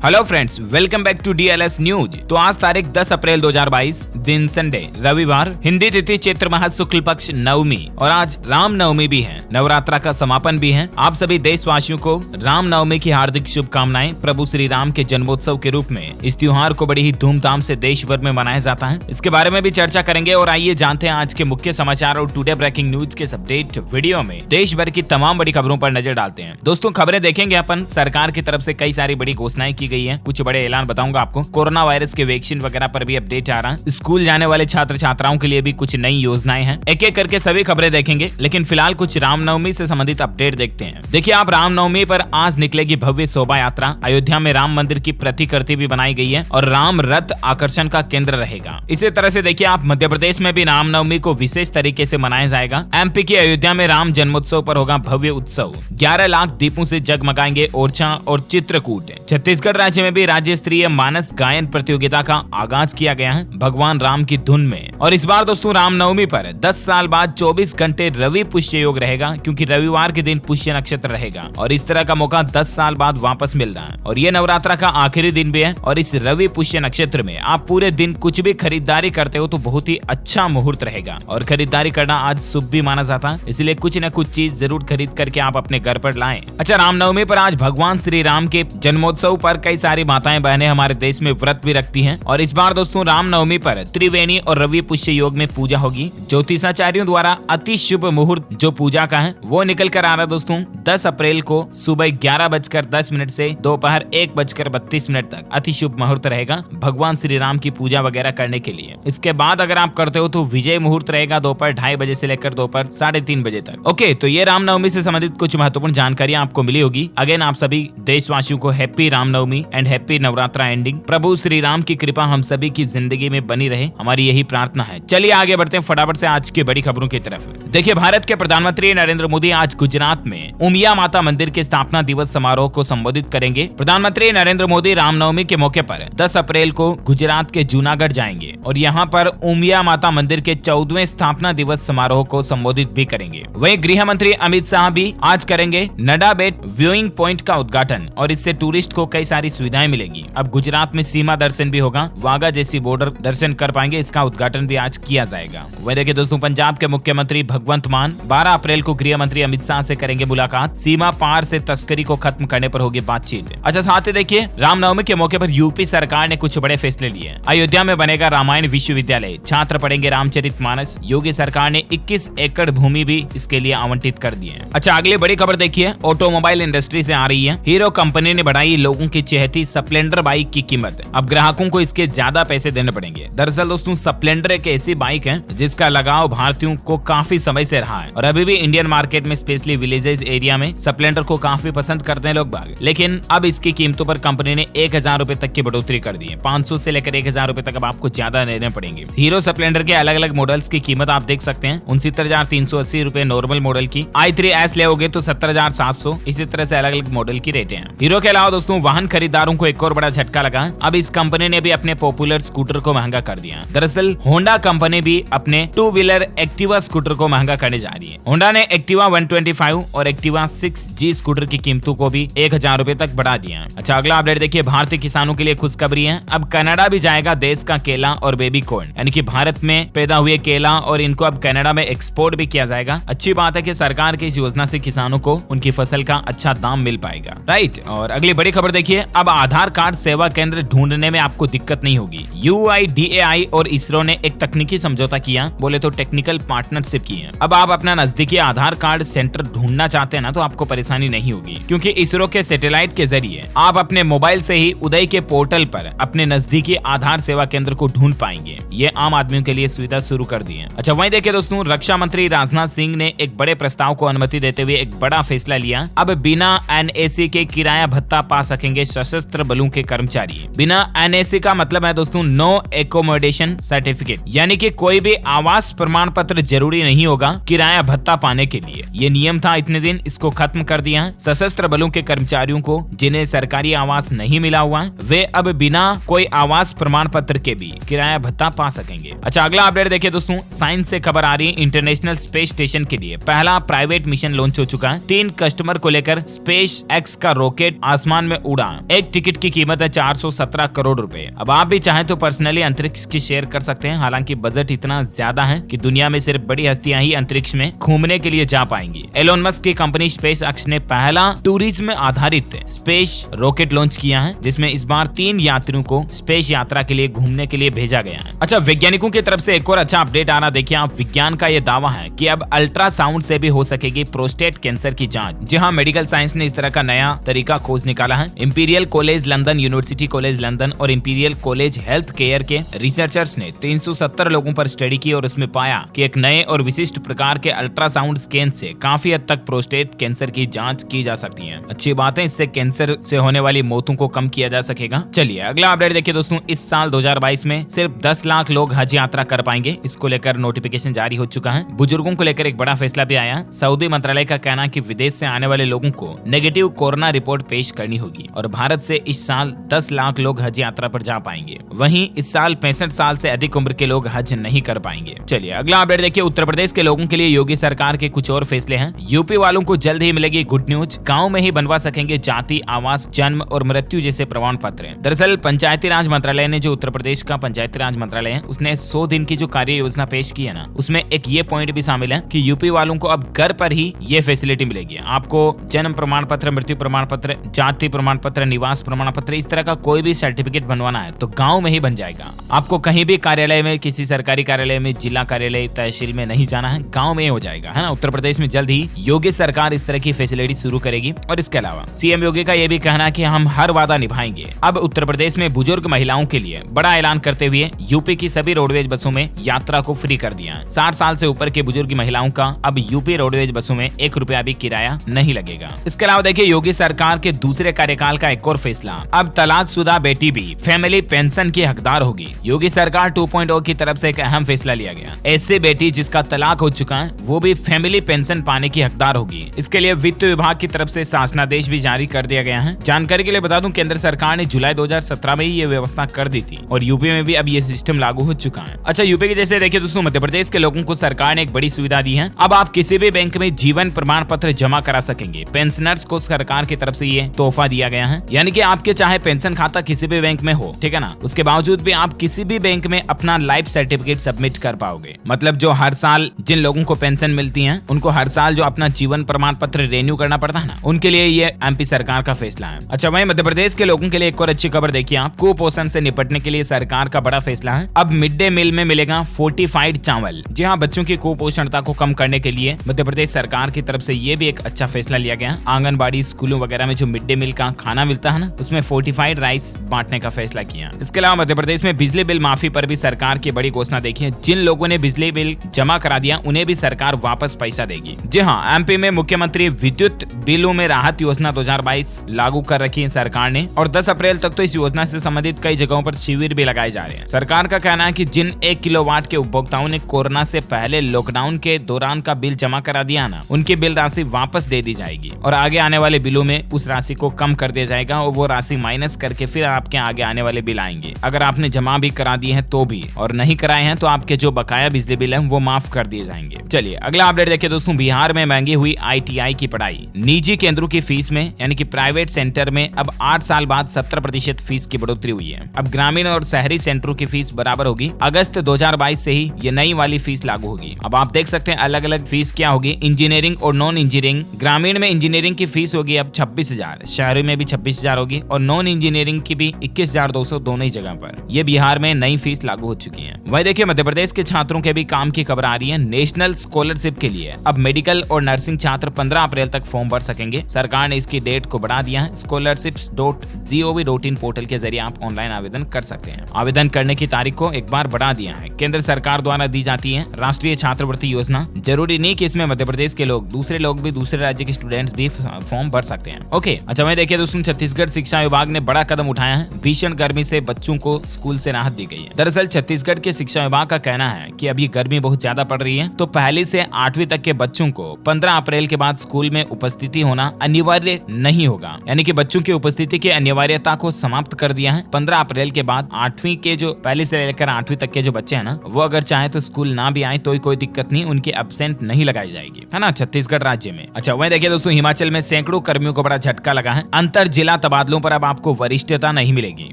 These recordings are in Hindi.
Hello friends, welcome back to DLS news. तो आज तारीख 10 अप्रैल 2022, दिन संडे रविवार, हिंदी तिथि चैत्र माह शुक्ल पक्ष नवमी और आज राम नवमी भी है, नवरात्रा का समापन भी है। आप सभी देशवासियों को राम नवमी की हार्दिक शुभकामनाएं। प्रभु श्री राम के जन्मोत्सव के रूप में इस त्योहार को बड़ी ही धूमधाम से देश भर में मनाया जाता है। इसके बारे में भी चर्चा करेंगे और आइए जानते हैं आज के मुख्य समाचार और टुडे ब्रेकिंग न्यूज के अपडेट वीडियो में देश भर की तमाम बड़ी खबरों पर नजर डालते हैं। दोस्तों, खबरें देखेंगे अपन। सरकार की तरफ से कई सारी बड़ी घोषणाएं की गई है, कुछ बड़े ऐलान बताऊंगा आपको। कोरोना वायरस के वैक्सीन वगैरह पर भी अपडेट आ रहा है। स्कूल जाने वाले छात्र छात्राओं के लिए भी कुछ नई योजनाएं हैं। एक एक करके सभी खबरें देखेंगे, लेकिन फिलहाल कुछ रामनवमी से संबंधित अपडेट देखते हैं। देखिए, आप रामनवमी पर आज निकलेगी भव्य शोभा यात्रा। अयोध्या में राम मंदिर की प्रतिकृति भी बनाई गई है और राम रथ आकर्षण का केंद्र रहेगा। इसी तरह से देखिए, आप मध्य प्रदेश में भी रामनवमी को विशेष तरीके से मनाया जाएगा। MP की अयोध्या में राम जन्मोत्सव पर होगा भव्य उत्सव। 11 लाख दीपों से जगमगाएंगे ओरछा और चित्रकूट। छत्तीसगढ़ राज्य में भी राज्य स्तरीय मानस गायन प्रतियोगिता का आगाज किया गया है भगवान राम की धुन में। और इस बार दोस्तों रामनवमी पर 10 साल बाद 24 घंटे रवि पुष्य योग रहेगा, क्योंकि रविवार के दिन पुष्य नक्षत्र रहेगा और इस तरह का मौका 10 साल बाद वापस मिल रहा है। और ये नवरात्रा का आखिरी दिन भी है और इस रवि पुष्य नक्षत्र में आप पूरे दिन कुछ भी खरीदारी करते हो तो बहुत ही अच्छा मुहूर्त रहेगा। और खरीदारी करना आज शुभ भी माना जाता है, इसलिए कुछ न कुछ चीज जरूर खरीद करके आप अपने घर पर लाएं। अच्छा, रामनवमी पर आज भगवान श्री राम के जन्मोत्सव पर कई सारी माताएं बहनें हमारे देश में व्रत भी रखती हैं। और इस बार दोस्तों रामनवमी पर त्रिवेणी और रवि पुष्य योग में पूजा होगी। ज्योतिषाचार्यों द्वारा अति शुभ मुहूर्त जो पूजा का है वो निकल कर आ रहा है दोस्तों 10 अप्रैल को सुबह 11:10 से दोपहर 1:32 तक अति शुभ मुहूर्त रहेगा भगवान श्री राम की पूजा वगैरह करने के लिए। इसके बाद अगर आप करते हो तो विजय मुहूर्त रहेगा दोपहर 2:30 बजे से लेकर दोपहर 3:30 बजे तक। ओके, तो ये रामनवमी से संबंधित कुछ महत्वपूर्ण जानकारी आपको मिली होगी। अगेन आप सभी देशवासियों को happy Ramnavami and happy Navratra ending. प्रभु श्री राम की कृपा हम सभी की जिंदगी में बनी रहे, हमारी यही प्रार्थना है। चलिए आगे बढ़ते हैं फटाफट से आज की बड़ी खबरों की तरफ। देखिए, भारत के प्रधानमंत्री नरेंद्र मोदी आज गुजरात में उमिया माता मंदिर के स्थापना दिवस समारोह को संबोधित करेंगे। प्रधानमंत्री नरेंद्र मोदी रामनवमी के मौके पर 10 अप्रैल को गुजरात के जूनागढ़ जाएंगे और यहाँ पर उमिया माता मंदिर के 14वें स्थापना दिवस समारोह को संबोधित भी करेंगे। वहीं गृह मंत्री अमित शाह भी आज करेंगे नडा बेट व्यूइंग पॉइंट का उद्घाटन और इससे टूरिस्ट को कई सारी सुविधाएं मिलेगी। अब गुजरात में सीमा दर्शन भी होगा, वाघा जैसी बॉर्डर दर्शन कर पाएंगे, इसका उद्घाटन भी आज किया जाएगा। वही देखिए दोस्तों, पंजाब के मुख्यमंत्री भगवंत मान 12 अप्रैल को गृह मंत्री अमित शाह से करेंगे मुलाकात। सीमा पार से तस्करी को खत्म करने पर होगी बातचीत। अच्छा, साथ ही देखिए रामनवमी के मौके पर यूपी सरकार ने कुछ बड़े फैसले लिए। अयोध्या में बनेगा रामायण विश्वविद्यालय, छात्र पढ़ेंगे रामचरितमानस। योगी सरकार ने 21 एकड़ भूमि भी इसके लिए आवंटित कर दी है। अच्छा, अगली बड़ी खबर देखिए, ऑटोमोबाइल इंडस्ट्री से आ रही है। हीरो कंपनी ने बढ़ाई लोगों की चहेती स्प्लेंडर बाइक की कीमत। अब ग्राहकों को इसके ज्यादा पैसे देने पड़ेंगे। दरअसल दोस्तों, स्प्लेंडर एक ऐसी बाइक है जिसका लगाव भारतीयों को काफी समय से रहा है और अभी भी इंडियन मार्केट में स्पेशली विलेजेस एरिया में स्प्लेंडर को काफी पसंद करते हैं लोग बाग। लेकिन अब इसकी कीमतों पर कंपनी ने 1000 रुपए तक की बढ़ोतरी कर दी है। 500 से लेकर 1000 रुपए तक अब आपको ज्यादा देने पड़ेंगे। हीरो स्प्लेंडर के अलग अलग मॉडल्स की कीमत आप देख सकते हैं। 69,380 रुपए नॉर्मल मॉडल की। i3S लेओगे तो 17,700। इसी तरह से अलग अलग मॉडल की रेटें हैं। हीरो के अलावा दोस्तों वाहन खरीदारों को एक और बड़ा झटका लगा है। अब इस कंपनी ने भी अपने पॉपुलर स्कूटर को महंगा कर दिया। दरअसल होंडा कंपनी भी अपने 2 व्हीलर एक्टिवा स्कूटर को महंगा करने जा रही है। होंडा ने एक्टिवा 125 और एक्टिवा 6G स्कूटर की कीमतों को भी 1000 रुपए तक बढ़ा दिया है। अच्छा, अगला अपडेट देखिए, भारतीय किसानों के लिए खुशखबरी है। अब कनाडा भी जाएगा देश का केला और बेबी कॉर्न, यानी कि भारत में पैदा हुए केला और इनको अब कनाडा में एक्सपोर्ट भी किया जाएगा। अच्छी बात है कि सरकार की इस योजना से किसानों को उनकी फसल का अच्छा दाम मिल पाएगा, राइट। और अगली बड़ी खबर देखिए, अब आधार कार्ड सेवा केंद्र ढूंढने में आपको दिक्कत नहीं होगी। UIDAI और इसरो ने एक तकनीकी समझौता किया, बोले तो टेक्निकल पार्टनरशिप की है। अब आप अपना नजदीकी आधार कार्ड सेंटर ढूंढना चाहते हैं ना, तो आपको परेशानी नहीं होगी, क्योंकि इसरो के सैटेलाइट के जरिए आप अपने मोबाइल से ही उदय के पोर्टल पर अपने नजदीकी आधार सेवा केंद्र को ढूंढ पाएंगे। ये आम आदमियों के लिए सुविधा शुरू कर दी है। अच्छा, वहीं देखिए दोस्तों, रक्षा मंत्री राजनाथ सिंह ने एक बड़े प्रस्ताव को अनुमति देते हुए एक बड़ा फैसला लिया। अब बिना NAC के किराया भत्ता पा सकेंगे सशस्त्र बलों के कर्मचारी। बिना NAC का मतलब है दोस्तों नो एकोमोडेशन सर्टिफिकेट, यानी कि कोई भी आवास प्रमाण पत्र जरूरी नहीं होगा किराया भत्ता पाने के लिए। ये नियम था इतने दिन, इसको खत्म कर दिया है। सशस्त्र बलों के कर्मचारियों को जिन्हें सरकारी आवास नहीं मिला हुआ है, वे अब बिना कोई आवास प्रमाण पत्र के भी किराया भत्ता पा सकेंगे। अच्छा, अगला अपडेट देखिए दोस्तों, साइंस से खबर आ रही है। इंटरनेशनल स्पेस स्टेशन के लिए पहला प्राइवेट मिशन लॉन्च हो चुका है। 3 कस्टमर को लेकर स्पेस एक्स का रॉकेट आसमान में उड़ा एक टिकट की कीमत है 417 करोड़ रुपए। अब आप भी चाहें तो पर्सनली अंतरिक्ष की शेयर कर सकते हैं। हालांकि बजट इतना ज्यादा है कि दुनिया में सिर्फ बड़ी हस्तियां ही अंतरिक्ष में घूमने के लिए जा पाएंगी। एलोन मस्क की कंपनी स्पेस एक्स ने पहला टूरिज्म आधारित स्पेस रॉकेट लॉन्च किया है, जिसमें इस बार 3 यात्रियों को स्पेस यात्रा के लिए घूमने के लिए भेजा गया है। अच्छा, वैज्ञानिकों की तरफ से एक और अच्छा अपडेट आ रहा, देखिए आप, विज्ञान का यह दावा है कि अब अल्ट्रासाउंड से भी हो सकेगी प्रोस्टेट कैंसर की जांच। जी हाँ, मेडिकल साइंस ने इस तरह का नया तरीका खोज निकाला है। Imperial college London, university college London और इंपीरियल कॉलेज हेल्थ केयर के रिसर्चर्स ने 370 लोगों पर स्टडी की और उसमें पाया कि एक नए और विशिष्ट प्रकार के अल्ट्रासाउंड स्कैन से काफी हद तक प्रोस्टेट कैंसर की जांच की जा सकती है। अच्छी बात है, इससे कैंसर से होने वाली मौतों को कम किया जा सकेगा। चलिए अगला अपडेट देखिए दोस्तों, इस साल 2022 में सिर्फ 10 लाख लोग हज यात्रा कर पाएंगे। इसको लेकर नोटिफिकेशन जारी हो चुका है। बुजुर्गों को लेकर एक बड़ा फैसला भी आया। सऊदी मंत्रालय का कहना है कि विदेश से आने वाले लोगों को नेगेटिव कोरोना रिपोर्ट पेश करनी होगी और भारत से इस साल 10 लाख लोग हज यात्रा पर जा पाएंगे। वहीं इस साल 65 साल से अधिक उम्र के लोग हज नहीं कर पाएंगे। चलिए अगला अपडेट देखिए, उत्तर प्रदेश के लोगों के लिए योगी सरकार के कुछ और फैसले हैं। यूपी वालों को जल्द ही मिलेगी गुड न्यूज, गाँव में ही बनवा सकेंगे जाति, आवास, जन्म और मृत्यु जैसे प्रमाण पत्र। दरअसल पंचायती राज मंत्रालय ने, जो उत्तर प्रदेश का पंचायती राज मंत्रालय है, उसने 100 दिन की जो कार्य योजना पेश की है ना, उसमें एक ये पॉइंट भी शामिल है कि यूपी वालों को अब घर पर ही ये फैसिलिटी मिलेगी। आपको जन्म प्रमाण पत्र, मृत्यु प्रमाण पत्र, जाति प्रमाण पत्र, निवास प्रमाण पत्र, इस तरह का कोई भी सर्टिफिकेट बनवाना है तो गांव में ही बन जाएगा। आपको कहीं भी कार्यालय में, किसी सरकारी कार्यालय में, जिला कार्यालय, तहसील में नहीं जाना है, गांव में ही हो जाएगा, है ना। उत्तर प्रदेश में जल्द ही योगी सरकार इस तरह की फैसिलिटी शुरू करेगी। और इसके अलावा सीएम योगी का यह भी कहना है कि हम हर वादा निभाएंगे। अब उत्तर प्रदेश में बुजुर्ग महिलाओं के लिए बड़ा ऐलान करते हुए यूपी की सभी रोडवेज बसों में यात्रा को फ्री कर दिया है। 60 साल से ऊपर के बुजुर्ग महिलाओं का अब यूपी रोडवेज बसों में 1 रुपया भी किराया नहीं लगेगा। इसके अलावा देखिए, योगी सरकार के दूसरे कार्यकाल का एक और फैसला, अब तलाकशुदा बेटी भी फैमिली पेंशन की हकदार होगी। योगी सरकार 2.0 की तरफ से एक अहम फैसला लिया गया। ऐसे बेटी जिसका तलाक हो चुका है वो भी फैमिली पेंशन पाने की हकदार होगी। इसके लिए वित्त विभाग की तरफ से शासनादेश भी जारी कर दिया गया है। जानकारी के लिए बता दूं, केंद्र सरकार ने जुलाई 2017 में ही ये व्यवस्था कर दी थी और यूपी में भी अब ये सिस्टम लागू हो चुका है। अच्छा, यूपी के जैसे देखिए दोस्तों, मध्य प्रदेश के लोगों को सरकार ने एक बड़ी सुविधा दी है। अब आप किसी भी बैंक में जीवन प्रमाण पत्र जमा करा सकेंगे। पेंशनर्स को सरकार की तरफ से ये तोहफा दिया गया है, यानी कि आपके चाहे पेंशन खाता किसी भी बैंक में हो, ठीक है ना, उसके बावजूद भी आप किसी भी बैंक में अपना लाइफ सर्टिफिकेट सबमिट कर पाओगे। मतलब जो हर साल जिन लोगों को पेंशन मिलती है, उनको हर साल जो अपना जीवन प्रमाण पत्र रेन्यू करना पड़ता है ना, उनके लिए ये एमपी सरकार का फैसला है। अच्छा, वहीं मध्य प्रदेश के लोगों के लिए एक और अच्छी खबर देखिए आप, कुपोषण से निपटने के लिए सरकार का बड़ा फैसला है। अब मिड डे मील में मिलेगा फोर्टिफाइड चावल। जी हाँ, बच्चों की कुपोषणता को कम करने के लिए मध्य प्रदेश सरकार की तरफ से ये भी एक अच्छा फैसला लिया गया। आंगनबाड़ी, स्कूलों वगैरह में जो मिड डे मील का खाना मिलता है ना, उसमें फोर्टिफाइड राइस बांटने का फैसला किया। इसके अलावा मध्य प्रदेश में बिजली बिल माफी पर भी सरकार की बड़ी घोषणा देखिए। जिन लोगों ने बिजली बिल जमा करा दिया उन्हें भी सरकार वापस पैसा देगी। जी हाँ, एमपी में मुख्यमंत्री विद्युत बिलों में राहत योजना 2022 लागू कर रखी है सरकार ने और 10 अप्रैल तक तो इस योजना से संबंधित कई जगहों पर शिविर भी लगाए जा रहे हैं। सरकार का कहना है कि जिन 1 किलोवाट के उपभोक्ताओं ने कोरोना से पहले लॉकडाउन के दौरान का बिल जमा करा दिया ना, उनकी बिल राशि वापस दे दी जाएगी और आगे आने वाले बिलों में उस राशि को कम कर दिया जाएगा और वो राशि माइनस करके फिर आपके आगे आने वाले बिल आएंगे। अगर आपने जमा भी करा दिए हैं तो भी, और नहीं कराए हैं तो आपके जो बकाया बिजली बिल है वो माफ कर दिए जाएंगे। चलिए अगला अपडेट देखिए दोस्तों, बिहार में महंगी हुई ITI की पढ़ाई। निजी केंद्रों की फीस में, यानी कि प्राइवेट सेंटर में अब 8 साल बाद 70% फीस की बढ़ोतरी हुई है। अब ग्रामीण और शहरी सेंटरों की फीस बराबर होगी। अगस्त 2022 से ही ये नई वाली फीस लागू होगी। अब आप देख सकते हैं अलग अलग फीस क्या होगी। इंजीनियरिंग और नॉन इंजीनियरिंग, ग्रामीण में इंजीनियरिंग की फीस होगी अब 26,000, शहरी में भी 26,000 होगी और नॉन इंजीनियरिंग की भी 21,200 दोनों ही जगह पर। ये बिहार में नई फीस लागू हो चुकी है। वही देखिए, मध्य प्रदेश के छात्रों के भी काम की खबर आ रही है। नेशनल स्कॉलरशिप के लिए अब मेडिकल और नर्सिंग छात्र 15 अप्रैल तक फॉर्म भर सकेंगे। सरकार ने इसकी डेट को बढ़ा दिया है। scholarships.gov.in पोर्टल के जरिए आप ऑनलाइन आवेदन कर सकते हैं। आवेदन करने की तारीख को एक बार बढ़ा दिया है। केंद्र सरकार द्वारा दी जाती है राष्ट्रीय छात्रवृत्ति योजना। जरूरी नहीं कि इसमें मध्य प्रदेश के लोग, दूसरे लोग भी, दूसरे राज्य के स्टूडेंट्स भी फॉर्म भर सकते हैं। ओके, अच्छा मैं देखिए दोस्तों, छत्तीसगढ़ शिक्षा विभाग ने बड़ा कदम उठाया है। भीषण गर्मी से बच्चों को स्कूल से राहत दी गई है। दरअसल छत्तीसगढ़ के शिक्षा विभाग का कहना है कि अभी गर्मी बहुत ज्यादा पड़ रही है, तो पहली से 8वीं तक के बच्चों को 15 अप्रैल के बाद स्कूल में उपस्थिति होना अनिवार्य नहीं होगा। यानी कि बच्चों की उपस्थिति की अनिवार्यता को समाप्त कर दिया है। 15 अप्रैल के बाद 8वीं के जो पहले से लेकर 8वीं तक के जो बच्चे हैं ना, वो अगर चाहे तो स्कूल ना भी आए तो कोई दिक्कत नहीं, उनकी एब्सेंट नहीं लगाई जाएगी, है ना, छत्तीसगढ़ राज्य में। अच्छा वही देखिए दोस्तों, हिमाचल में सैकड़ों कर्मियों को बड़ा झटका लगा है। अंतर जिला तबादलों पर अब आपको वरिष्ठता नहीं मिलेगी।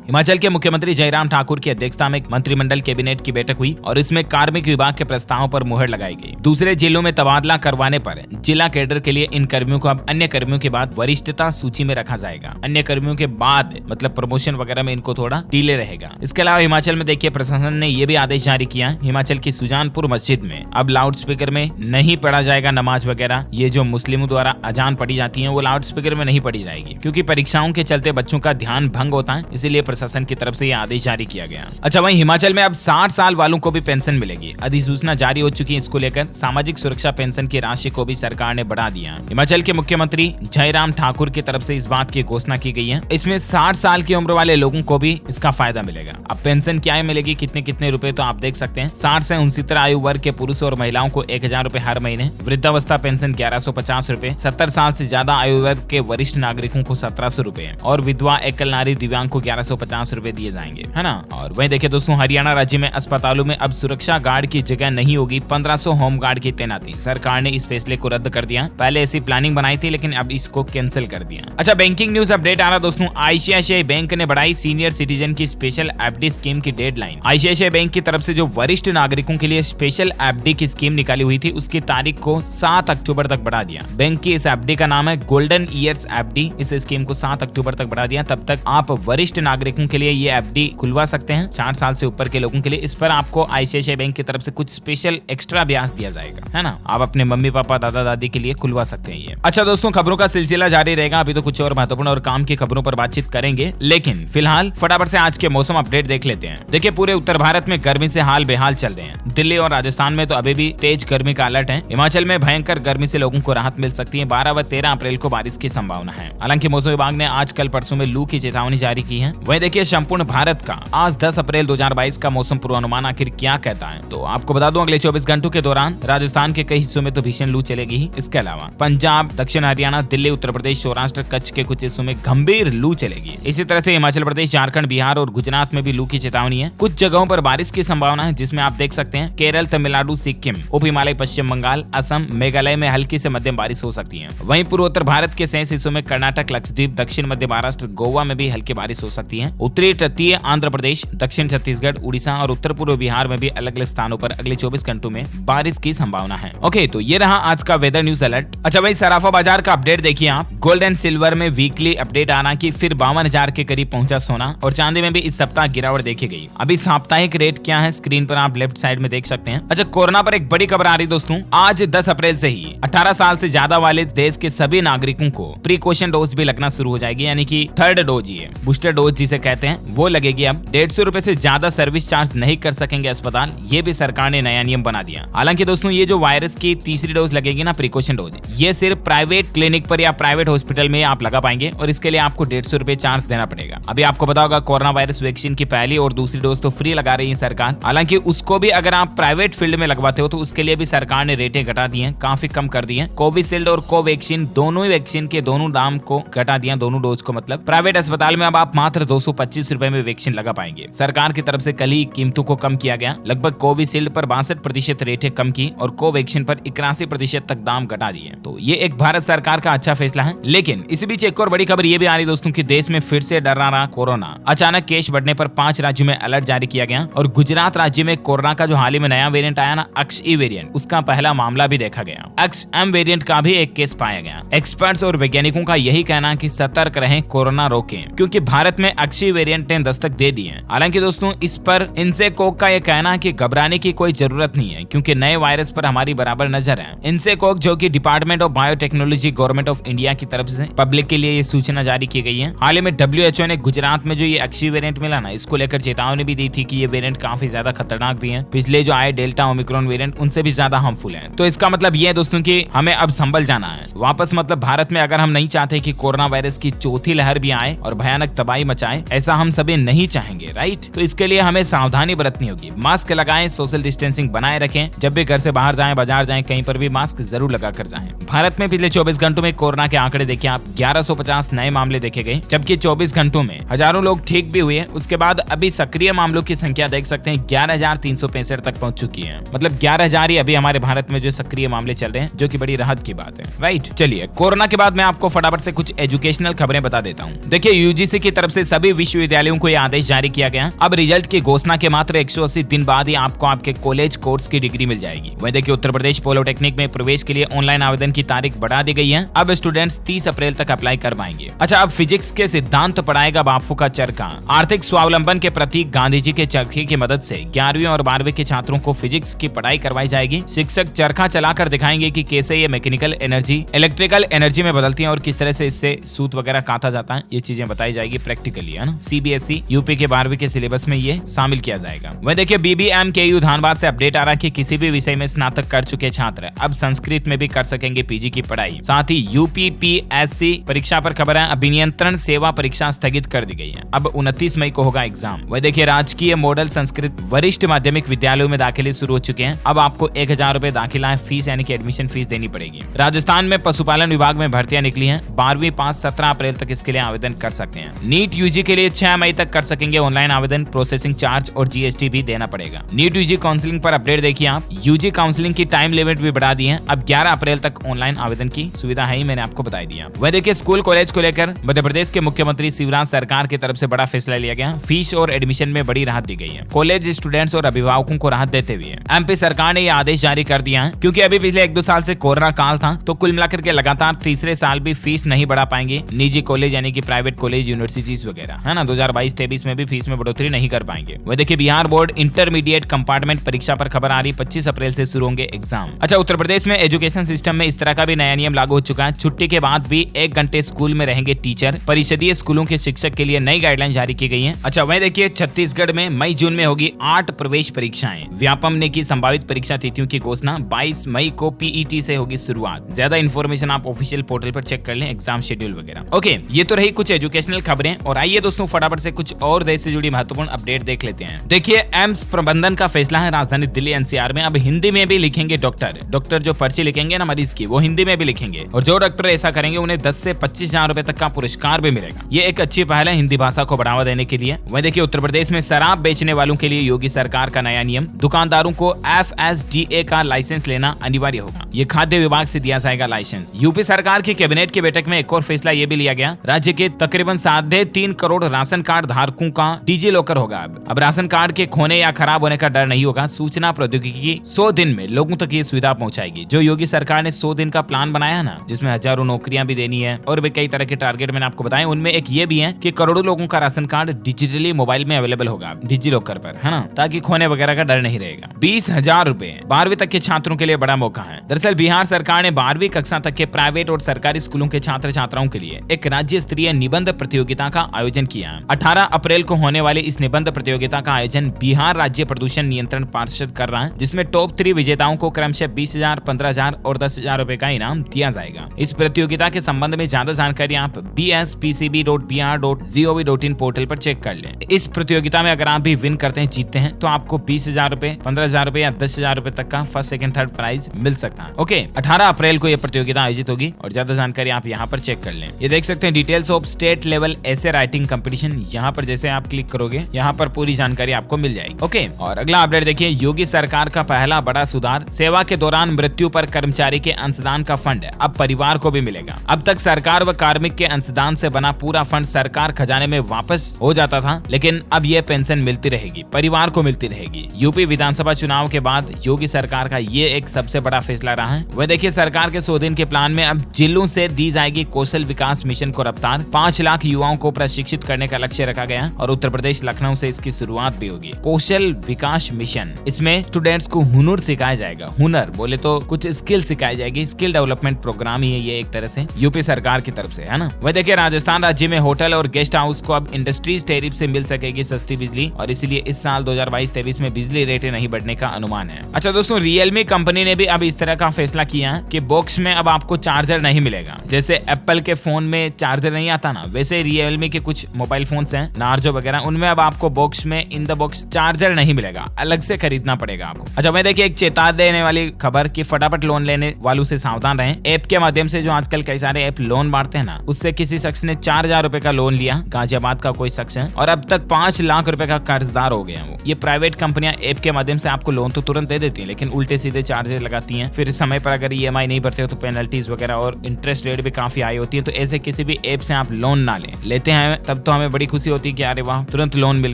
हिमाचल के मुख्यमंत्री जयराम ठाकुर की अध्यक्षता में मंत्रिमंडल कैबिनेट की बैठक हुई और इसमें कार्मिक विभाग के प्रस्तावों पर मुहर लगाई गई। दूसरे जिलों में तबादला करवाने पर जिला कैडर के लिए इन कर्मियों को अब अन्य कर्मियों के बाद वरिष्ठता सूची में रखा जाएगा। अन्य कर्मियों के बाद मतलब प्रमोशन वगैरह में इनको थोड़ा डिले रहेगा। इसके अलावा हिमाचल में देखिए प्रशासन ने यह भी आदेश जारी किया, हिमाचल की सुजानपुर मस्जिद में अब लाउड स्पीकर में नहीं पढ़ा जाएगा नमाज वगैरह। ये जो मुस्लिमों द्वारा अजान पढ़ी जाती है वो लाउड स्पीकर में नहीं पढ़ी जाएगी, क्योंकि परीक्षाओं के चलते बच्चों का ध्यान भंग होता है, इसीलिए प्रशासन की तरफ से यह आदेश जारी किया गया। अच्छा, वहीं हिमाचल में अब 60 साल वालों को भी पेंशन मिलेगी। अधिसूचना जारी हो चुकी है। इसको लेकर सामाजिक सुरक्षा पेंशन की राशि को भी सरकार ने बढ़ा दिया। हिमाचल के मुख्यमंत्री जयराम ठाकुर की तरफ से इस बात की घोषणा की गई है। इसमें 60 साल की उम्र वाले लोगों को भी इसका फायदा मिलेगा। अब पेंशन क्या मिलेगी, कितने कितने रुपए, तो आप देख सकते हैं। 60 से 69 आयु वर्ग के पुरुष और महिलाओं को 1000 रुपए हर महीने, वृद्धावस्था पेंशन 1150 रुपए, 70 साल से ज्यादा आयु वर्ग के वरिष्ठ नागरिकों को 1700 रुपए और विधवा, एकल नारी, दिव्यांग को 1150 रुपए दिए जाएंगे, है ना। और वहीं देखिए दोस्तों, हरियाणा राज्य में अस्पतालों में अब सुरक्षा गार्ड की जगह नहीं होगी 1500 होम गार्ड की तैनाती। सरकार ने इस फैसले को रद्द कर दिया। पहले ऐसी प्लानिंग बनाई थी, लेकिन अब इसको कैंसिल कर दिया। अच्छा, बैंकिंग न्यूज अपडेट आ रहा दोस्तों। आईसीआईसीआई बैंक ने बढ़ाई सीनियर सिटीजन की स्पेशल एफडी स्कीम की डेडलाइन। आईसीआईसीआई बैंक की तरफ से जो वरिष्ठ नागरिकों के लिए स्पेशल एफडी की स्कीम निकाली हुई थी, उसकी तारीख को 7 अक्टूबर तक बढ़ा दिया। बैंक की इस एफडी का नाम है गोल्डन ईयर्स एफडी। इस स्कीम को 7 अक्टूबर तक बढ़ा दिया। तब तक आप वरिष्ठ नागरिकों के लिए ये एफडी खुलवा सकते हैं। 60 साल से ऊपर के लोगों के लिए इस पर आपको आईसीआईसीआई बैंक की तरफ से कुछ स्पेशल एक्स्ट्रा ब्याज दिया जाएगा, है ना। आप अपने मम्मी पापा, दादा दादी के लिए खुलवा सकते हैं ये। अच्छा दोस्तों, खबरों का सिलसिला जारी रहेगा। अभी तो कुछ और महत्वपूर्ण और काम की खबरों पर बातचीत करेंगे, लेकिन फिलहाल फटाफट से आज के मौसम अपडेट देख लेते हैं। देखिए, पूरे उत्तर भारत में गर्मी से हाल बेहाल चल रहे हैं। दिल्ली और राजस्थान में तो अभी भी तेज गर्मी का अलर्ट है। हिमाचल में भयंकर गर्मी से लोगों को राहत मिल सकती है। 12 व 13 अप्रैल को बारिश की संभावना है। हालांकि मौसम विभाग ने आज कल परसों में लू की चेतावनी जारी की है। वहीं देखिए, संपूर्ण भारत का आज 10 अप्रैल 2022 का मौसम पूर्वानुमान आखिर क्या कहता है, तो आपको बता दूं, अगले 24 घंटों के दौरान राजस्थान के कई हिस्सों में तो भीषण लू चलेगी ही। इसके अलावा पंजाब, दक्षिण हरियाणा, दिल्ली, उत्तर प्रदेश, सौराष्ट्र, कच्छ के कुछ हिस्सों में गंभीर लू चलेगी। इसी तरह से हिमाचल प्रदेश, झारखंड, बिहार और गुजरात में भी लू की चेतावनी है। कुछ जगहों पर बारिश की संभावना है, जिसमें आप देख सकते हैं केरल, तमिलनाडु, सिक्किम, उप हिमालय, पश्चिम बंगाल, असम, मेघालय में हल्की से मध्यम बारिश हो सकती है। वहीं पूर्वोत्तर भारत के शेष हिस्सों में कर्नाटक, लक्षद्वीप, दक्षिण मध्य महाराष्ट्र, गोवा में भी हल्की बारिश हो सकती है। उत्तरी तटीय आंध्र प्रदेश, दक्षिण छत्तीसगढ़, उड़ीसा और उत्तर पूर्व बिहार में भी अलग अलग स्थानों पर अगले 24 घंटों में बारिश की संभावना है। ओके, तो ये रहा आज का वेदर न्यूज अलर्ट। अच्छा भाई, सराफा बाजार का अपडेट देखिए आप। गोल्ड एंड सिल्वर में वीकली अपडेट आना कि फिर 52,000 के करीब पहुंचा सोना, और चांदी में भी इस सप्ताह गिरावट देखी गई। अभी साप्ताहिक रेट क्या है स्क्रीन पर आप लेफ्ट साइड में देख सकते हैं। अच्छा, कोरोना पर एक बड़ी खबर आ रही दोस्तों। आज 10 अप्रैल से ही 18 साल से ज्यादा वाले देश के सभी नागरिकों को प्रिकॉशन डोज भी लगना शुरू हो जाएगी, यानी कि थर्ड डोज, ये बूस्टर डोज जिसे कहते हैं, वो लगेगी। अब 150 रुपए से ज्यादा सर्विस चार्ज नहीं कर सकेंगे अस्पताल। ये भी सरकार ने नया नियम बना दिया। हालांकि दोस्तों, ये जो वायरस की तीसरी डोज लगेगी ना, प्रिकॉशन डोज, ये सिर्फ प्राइवेट क्लिनिक पर या प्राइवेट हॉस्पिटल में आप लगा पाएंगे, और इसके लिए आपको 150 रुपए चार्ज देना पड़ेगा। अभी आपको पता होगा, कोरोना वायरस वैक्सीन की पहली और दूसरी डोज तो फ्री लगा रही है सरकार। हालांकि उसको भी अगर आप प्राइवेट फील्ड में लगवाते हो तो उसके लिए भी सरकार ने रेटें घटा दी हैं, काफी कम कर दी हैं। कोविशील्ड और कोवैक्सीन दोनों ही वैक्सीन के दोनों दाम को घटा दिया, दोनों डोज को। मतलब प्राइवेट अस्पताल में अब आप मात्र 225 रुपए में वैक्सीन लगा पाएंगे। सरकार की तरफ से कल ही कीमतों को कम किया गया। लगभग कोविशील्ड पर 62% रेटें कम की और कोवैक्सीन पर 81% तक दाम घटा दिए। तो ये एक भारत सरकार का अच्छा फैसला है। लेकिन इसी बीच एक और बड़ी खबर ये भी आ रही दोस्तों कि देश में फिर से डरा रहा कोरोना। अचानक केस बढ़ने पर 5 राज्यों में अलर्ट जारी किया गया, और गुजरात राज्य में कोरोना का जो हाल ही में नया वेरिएंट आया ना, XE वेरिएंट, उसका पहला मामला भी देखा गया। XM वेरिएंट का भी एक केस पाया गया। एक्सपर्ट्स और वैज्ञानिकों का यही कहना है कि सतर्क रहें, कोरोना रोकें, क्योंकि भारत में XE वेरिएंट ने दस्तक दे दी है। हालांकि दोस्तों, इस पर इनसेकोक का यह कहना है कि घबराने की कोई जरूरत नहीं है, क्योंकि नए वायरस पर हमारी बराबर नजर है। इनसेकोक, जो कि department of biotechnology, government of India की तरफ से पब्लिक के लिए ये सूचना जारी की गई है। हाल ही में WHO ने गुजरात में जो ये XE वेरिएंट मिला ना, इसको लेकर चेतावनी भी दी थी कि ये वेरिएंट काफी ज्यादा खतरनाक भी है। पिछले जो आए डेल्टा, ओमिक्रॉन वेरिएंट, उनसे भी ज्यादा हार्मफुल है। तो इसका मतलब ये है दोस्तों कि हमें अब संभल जाना है वापस। मतलब भारत में अगर हम नहीं चाहते कि कोरोना वायरस की चौथी लहर भी आए और भयानक तबाही मचाए, ऐसा हम सभी नहीं चाहेंगे, राइट। तो इसके लिए हमें सावधानी बरतनी होगी। मास्क लगाएं, सोशल डिस्टेंसिंग बनाए रखें, जब भी घर से बाहर जाएं, बाजार जाएं, कहीं पर भी मास्क जरूर लगा कर जाएं। भारत में पिछले 24 घंटों में कोरोना के आंकड़े देखिए आप, 1150 नए मामले देखे गए, जबकि 24 घंटों में हजारों लोग ठीक भी हुए। उसके बाद अभी सक्रिय मामलों की संख्या देख सकते हैं 11,365 तक पहुंच चुकी है। मतलब 11,000 ही अभी हमारे भारत में जो सक्रिय मामले चल रहे हैं, जो कि बड़ी राहत की बात है, राइट। चलिए, कोरोना के बाद मैं आपको फटाफट से कुछ एजुकेशनल खबरें खबरें बता देता हूँ। देखिए, यूजीसी की तरफ से सभी विश्वविद्यालयों को यह आदेश जारी किया गया। अब रिजल्ट की घोषणा के मात्र 180 दिन बाद ही आपको आपके कॉलेज कोर्स की डिग्री मिल जाएगी। वही देखिए, उत्तर प्रदेश पॉलिटेक्निक में प्रवेश के लिए ऑनलाइन आवेदन की तारीख बढ़ा दी गई है। अब स्टूडेंट्स 30 अप्रैल तक अप्लाई कर पाएंगे। अच्छा, अब फिजिक्स के सिद्धांत पढ़ाएगा बापू का चरखा। आर्थिक स्वावलंबन के प्रतीक गांधी जी के चरखे की मदद से 11वीं और 12वीं के छात्रों को फिजिक्स की पढ़ाई करवाई जाएगी। शिक्षक चरखा चलाकर दिखाएंगे कि कैसे ये मैकेनिकल एनर्जी इलेक्ट्रिकल एनर्जी में बदलती है और किस तरह से इससे सूत वगैरह काटा जाता है। ये चीजें बताई जाएगी प्रैक्टिकली, है ना। सीबीएसई यूपी के 12वीं के सिलेबस में ये शामिल किया जाएगा। वह देखिए, BBMKU धानबाद से अपडेट आ रहा है कि किसी भी विषय में स्नातक कर चुके छात्र अब संस्कृत में भी कर सकेंगे पीजी की पढ़ाई। साथ ही UPPSC परीक्षा पर खबर है, अभिनियंत्रण सेवा परीक्षा स्थगित कर दी गई है। अब 29 मई को होगा एग्जाम। वह देखिए, राजकीय मॉडल संस्कृत वरिष्ठ माध्यमिक विद्यालयों में दाखिले शुरू हो चुके हैं। अब आपको 1000 रुपए दाखिला फीस यानी कि एडमिशन फीस देनी पड़ेगी। राजस्थान में पशुपालन विभाग में भर्तियां निकली हैं। 12वीं पास 17 अप्रैल तक इसके लिए आवेदन कर सकते हैं। नीट यूजी के लिए 6 मई तक कर सकेंगे ऑनलाइन आवेदन। प्रोसेसिंग चार्ज और GST भी देना पड़ेगा। नीट यूजी काउंसलिंग पर अपडेट देखिए आप। यूजी काउंसलिंग की टाइम लिमिट भी बढ़ा दी है। अब 11 अप्रैल तक ऑनलाइन आवेदन की सुविधा है ही, मैंने आपको बताई दिया। वह देखिए, स्कूल कॉलेज को लेकर मध्य प्रदेश के मुख्यमंत्री शिवराज सरकार की तरफ से बड़ा फैसला लिया गया। फीस और एडमिशन में बड़ी राहत दी गई है। कॉलेज स्टूडेंट्स और अभिभावकों को राहत देते हुए MP सरकार ने यह आदेश जारी कर दिया है, क्योंकि अभी पिछले 1-2 साल से कोरोना काल था, तो कुल मिलाकर के लगातार तीसरे साल भी फीस नहीं बढ़ा पाएंगे निजी कॉलेज यानी कि प्राइवेट कॉलेज यूनिवर्सिटीज वगैरह, है ना। 2022-23 में भी फीस में बढ़ोतरी नहीं कर पाएंगे। वह देखिए, बिहार बोर्ड इंटरमीडिएट कंपार्टमेंट परीक्षा पर खबर आ रही, 25 अप्रैल से शुरू होंगे एग्जाम। अच्छा, उत्तर प्रदेश में एजुकेशन सिस्टम में इस तरह का भी नया नियम लागू हो चुका है। छुट्टी के बाद भी 1 घंटे स्कूल में रहेंगे टीचर। परिषदीय स्कूलों के शिक्षक के लिए नई गाइडलाइन जारी की गई है। अच्छा, वह देखिए, छत्तीसगढ़ में मई-जून में होगी 8 प्रवेश परीक्षाएं। व्यापम ने की संभावित परीक्षा तिथियों की घोषणा। 22 मई को PET से होगी शुरुआत। ज्यादा इन्फॉर्मेशन आप ऑफिशियल पोर्टल पर चेक कर लें, एग्जाम शेड्यूल वगैरह। ओके, ये तो रही कुछ एजुकेशनल खबरें। और आइए दोस्तों, फटाफट से कुछ और देश से जुड़ी महत्वपूर्ण अपडेट देख लेते हैं। देखिए, एम्स प्रबंधन का फैसला है। राजधानी दिल्ली NCR में अब हिंदी में भी लिखेंगे डॉक्टर जो पर्ची लिखेंगे ना मरीज की, वो हिंदी में भी लिखेंगे। और जो डॉक्टर ऐसा करेंगे उन्हें 10 से 25,000 रुपए तक का पुरस्कार भी मिलेगा। ये एक अच्छी पहल है हिंदी भाषा को बढ़ावा देने के लिए। वह देखिए, उत्तर प्रदेश में शराब बेचने वालों के लिए योगी सरकार का नया नियम। दुकानदारों को FSDA का लाइसेंस लेना अनिवार्य होगा। ये खाद्य विभाग से दिया जाएगा लाइसेंस। यूपी सरकार की कैबिनेट की बैठक में एक और फैसला ये भी लिया गया। राज्य के तकरीबन 3.5 करोड़ राशन कार्ड धारकों का डिजी लॉकर होगा। अब राशन कार्ड के खोने या खराब होने का डर नहीं होगा। सूचना प्रौद्योगिकी 100 दिन में लोगों तक ये सुविधा पहुंचाएगी। जो योगी सरकार ने 100 दिन का प्लान बनाया ना, जिसमें हजारों नौकरियां भी देनी है और भी कई तरह के टारगेट मैंने आपको बताए, उनमें एक ये भी है कि करोड़ों लोगों का राशन कार्ड डिजिटली मोबाइल में अवेलेबल होगा डिजी लॉकर पर, है ना, ताकि खोने वगैरह का डर नहीं रहेगा। 20,000 रुपए 12वीं तक के छात्रों के लिए बड़ा मौका है। दरअसल बिहार सरकार ने 12वीं कक्षा तक के प्राइवेट और सरकारी स्कूलों के छात्र छात्राओं के लिए एक राज्य स्तरीय निबंध प्रतियोगिता का आयोजन किया है। 18 अप्रैल को होने वाली इस निबंध प्रतियोगिता का आयोजन बिहार राज्य प्रदूषण नियंत्रण पार्षद कर रहा है, जिसमें टॉप 3 विजेताओं को क्रमशः 20,000, 15,000 और 10,000 रुपए का इनाम दिया जाएगा। इस प्रतियोगिता के संबंध में ज्यादा जानकारी आप bspcb.br.gov.in पोर्टल पर चेक कर लें। इस प्रतियोगिता में अगर आप भी विन करते हैं, जीतते हैं, तो आपको 20,000 रुपए, 15,000 रुपए या 10,000 रुपए तक का फर्स्ट, सेकंड, थर्ड प्राइज मिल सकता है। ओके, 18 अप्रैल को यह प्रतियोगिता आयोजित होगी और ज्यादा जानकारी आप यहाँ पर चेक कर लें। ये देख सकते हैं डिटेल्स ऑफ स्टेट लेवल ऐसे राइटिंग कंपटीशन। यहाँ पर जैसे आप क्लिक करोगे, यहाँ पर पूरी जानकारी आपको मिल जाएगी। ओके, और अगला अपडेट देखिए, योगी सरकार का पहला बड़ा सुधार। सेवा के दौरान मृत्यु पर कर्मचारी के अंशदान का फंड अब परिवार को भी मिलेगा। अब तक सरकार व कार्मिक के अंशदान से बना पूरा फंड सरकार खजाने में वापस हो जाता था, लेकिन अब यह पेंशन मिलती रहेगी, परिवार को मिलती रहेगी। यूपी विधानसभा चुनाव के बाद योगी सरकार का ये एक सबसे बड़ा फैसला रहा है। वह देखिए, सरकार के 100 दिन के प्लान में अब जिलों से दी जाएगी कौशल विकास मिशन को रफ्तार। 5 लाख युवाओं को प्रशिक्षित करने का लक्ष्य रखा गया और उत्तर प्रदेश लखनऊ से इसकी शुरुआत भी होगी। कौशल विकास मिशन, इसमें स्टूडेंट्स को हुनर सिखाया जाएगा। हुनर बोले तो कुछ स्किल सिखाई जाएगी। स्किल डेवलपमेंट प्रोग्राम ही है ये एक तरह से यूपी सरकार की तरफ से, है ना। वह देखिए, राजस्थान राज्य में होटल और गेस्ट हाउस को अब इंडस्ट्रीज टैरिफ से मिल सकेगी सस्ती बिजली, और इसीलिए इस साल 2022-23 में बिजली रेटें नहीं बढ़ने का अनुमान है। अच्छा दोस्तों, रियलमी कंपनी ने भी अब इस तरह का फैसला किया है कि बॉक्स में अब आपको चार्जर नहीं मिलेगा। जैसे एप्पल के फोन में चार्जर नहीं आता ना, वैसे रियलमी के कुछ मोबाइल फोन्स हैं, नार्जो वगैरह, उनमें अब आपको बॉक्स में इन द बॉक्स चार्जर नहीं मिलेगा, अलग से खरीदना पड़ेगा आपको। अच्छा, मैं देखिए एक चेतावनी देने वाली खबर कि फटाफट लोन लेने वालों से सावधान रहें। ऐप के माध्यम से जो आजकल कई सारे ऐप लोन बांटते हैं ना, उससे किसी शख्स ने 4,000 रुपए का लोन लिया, गाजियाबाद का कोई शख्स है, और अब तक 5 लाख रुपए का कर्जदार हो गया वो। ये प्राइवेट कंपनियां ऐप के माध्यम से आपको लोन तो तुरंत दे देती है, लेकिन उल्टे सीधे चार्जेस लगाती हैं। फिर समय पर अगर EMI नहीं भरते हो तो पेनल्टीज वगैरह और इंटरेस्ट रेट भी काफी हाई होती है। तो ऐसे किसी किसी भी ऐप से आप लोन ना लेते हैं तब तो हमें बड़ी खुशी होती है कि अरे वाह तुरंत लोन मिल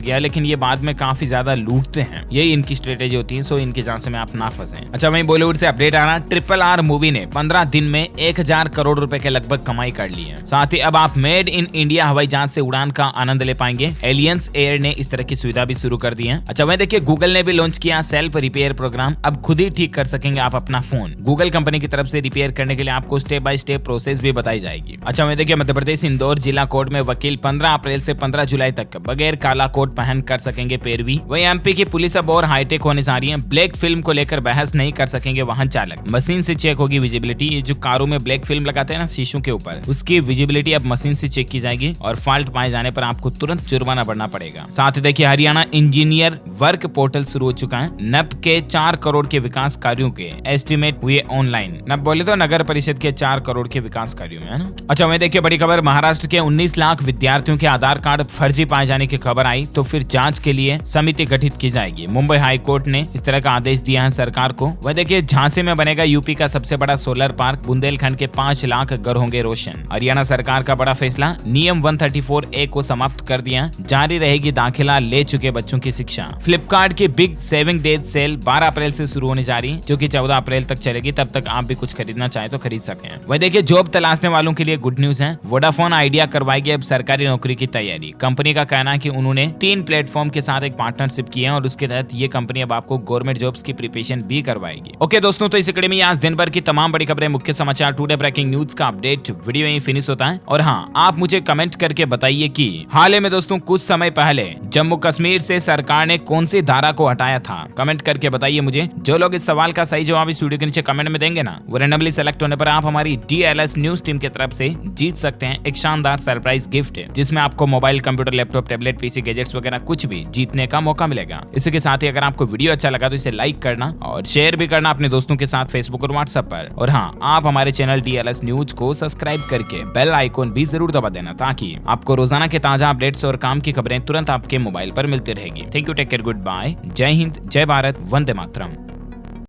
गया, लेकिन ये बाद में काफी ज्यादा लूटते हैं। यही इनकी स्ट्रेटेजी होती है, सो इनके झांसे में आप ना फंसे। अच्छा, वहीं बॉलीवुड से अपडेट आ रहा है, RRR मूवी ने 15 दिन में 1000 करोड़ रुपए के लगभग कमाई कर ली है। साथ ही अब आप मेड इन इंडिया हवाई जहाज से उड़ान का आनंद ले पाएंगे। एलियंस एयर ने इस तरह की सुविधा भी शुरू कर दी है। अच्छा, वहीं देखिए गूगल ने भी लॉन्च किया सेल्फ रिपेयर प्रोग्राम। अब खुद ही ठीक कर सकेंगे आप अपना फोन। गूगल कंपनी की तरफ से रिपेयर करने के लिए आपको स्टेप बाय स्टेप प्रोसेस भी बताई जाएगी। अच्छा, वहीं देखिए मध्य प्रदेश इंदौर जिला कोर्ट में वकील 15 अप्रैल से 15 जुलाई तक बगैर काला कोट पहन कर सकेंगे पैरवी। वहीं एमपी की पुलिस अब और हाईटेक होने जा रही है। ब्लैक फिल्म को लेकर बहस नहीं कर सकेंगे वाहन चालक। मशीन से चेक होगी विजिबिलिटी। ये जो कारों में ब्लैक फिल्म लगाते हैं ना शीशों के ऊपर, उसकी विजिबिलिटी अब मशीन से चेक की जाएगी और फॉल्ट पाए जाने पर आपको तुरंत जुर्माना भरना पड़ेगा। साथ ही देखिए हरियाणा इंजीनियर वर्क पोर्टल शुरू हो चुका है। नप के 4 करोड़ के विकास कार्यों के एस्टिमेट हुए ऑनलाइन। नप बोले तो नगर परिषद के 4 करोड़ के विकास कार्यों में, है ना। अच्छा, वहीं देखिए बड़ी खबर, महाराष्ट्र के 19 लाख विद्यार्थियों के आधार कार्ड फर्जी पाए जाने की खबर आई तो फिर जांच के लिए समिति गठित की जाएगी। मुंबई हाई कोर्ट ने इस तरह का आदेश दिया है सरकार को। वह देखिए झांसी में बनेगा यूपी का सबसे बड़ा सोलर पार्क। बुंदेलखंड के 5 लाख घर होंगे रोशन। हरियाणा सरकार का बड़ा फैसला, नियम 134A को समाप्त कर दिया। जारी रहेगी दाखिला ले चुके बच्चों की शिक्षा। फ्लिपकार्ट की बिग सेविंग डे सेल 12 अप्रैल से शुरू होने जा रही, जो कि 14 अप्रैल तक चलेगी। तब तक आप भी कुछ खरीदना चाहे तो खरीद सकें। वह देखिए जॉब तलाशने वालों के लिए गुड न्यूज है। वोडाफोन आइडिया करवाएगी अब सरकारी नौकरी की तैयारी। कंपनी का कहना है कि उन्होंने 3 प्लेटफॉर्म के साथ एक पार्टनरशिप की है और उसके तहत ये कंपनी अब आपको गवर्नमेंट जॉब्स की प्रिपरेशन भी करवाएगी। ओके दोस्तों, तो इस कड़ी में आज दिन भर की तमाम बड़ी खबरें, मुख्य समाचार, टुडे ब्रेकिंग न्यूज का अपडेट वीडियो यहीं फिनिश होता है। और हाँ, आप मुझे कमेंट करके बताइए कि हाल ही में दोस्तों कुछ समय पहले जम्मू कश्मीर से सरकार ने कौन सी धारा को हटाया था। कमेंट करके बताइए मुझे। जो लोग इस सवाल का सही जवाब इस वीडियो के नीचे कमेंट में देंगे ना, वो रैंडमली सेलेक्ट होने पर आप हमारी DLS न्यूज टीम की तरफ से जीत सकते हैं एक शानदार सरप्राइज गिफ्ट, जिसमें आपको mobile, computer, laptop, tablet, PC, gadgets वगैरह कुछ भी जीतने का मौका मिलेगा। इसी के साथ ही अगर आपको वीडियो अच्छा लगा तो इसे लाइक करना और शेयर भी करना अपने दोस्तों के साथ फेसबुक और व्हाट्सएप पर। और हाँ, आप हमारे चैनल DLS न्यूज को सब्सक्राइब करके बेल आइकॉन भी जरूर दबा देना, ताकि आपको रोजाना के ताजा अपडेट्स और काम की खबरें तुरंत आपके मोबाइल पर मिलती रहेगी। Thank you, take care, good bye, जय हिंद, जय भारत, वंदे मातरम।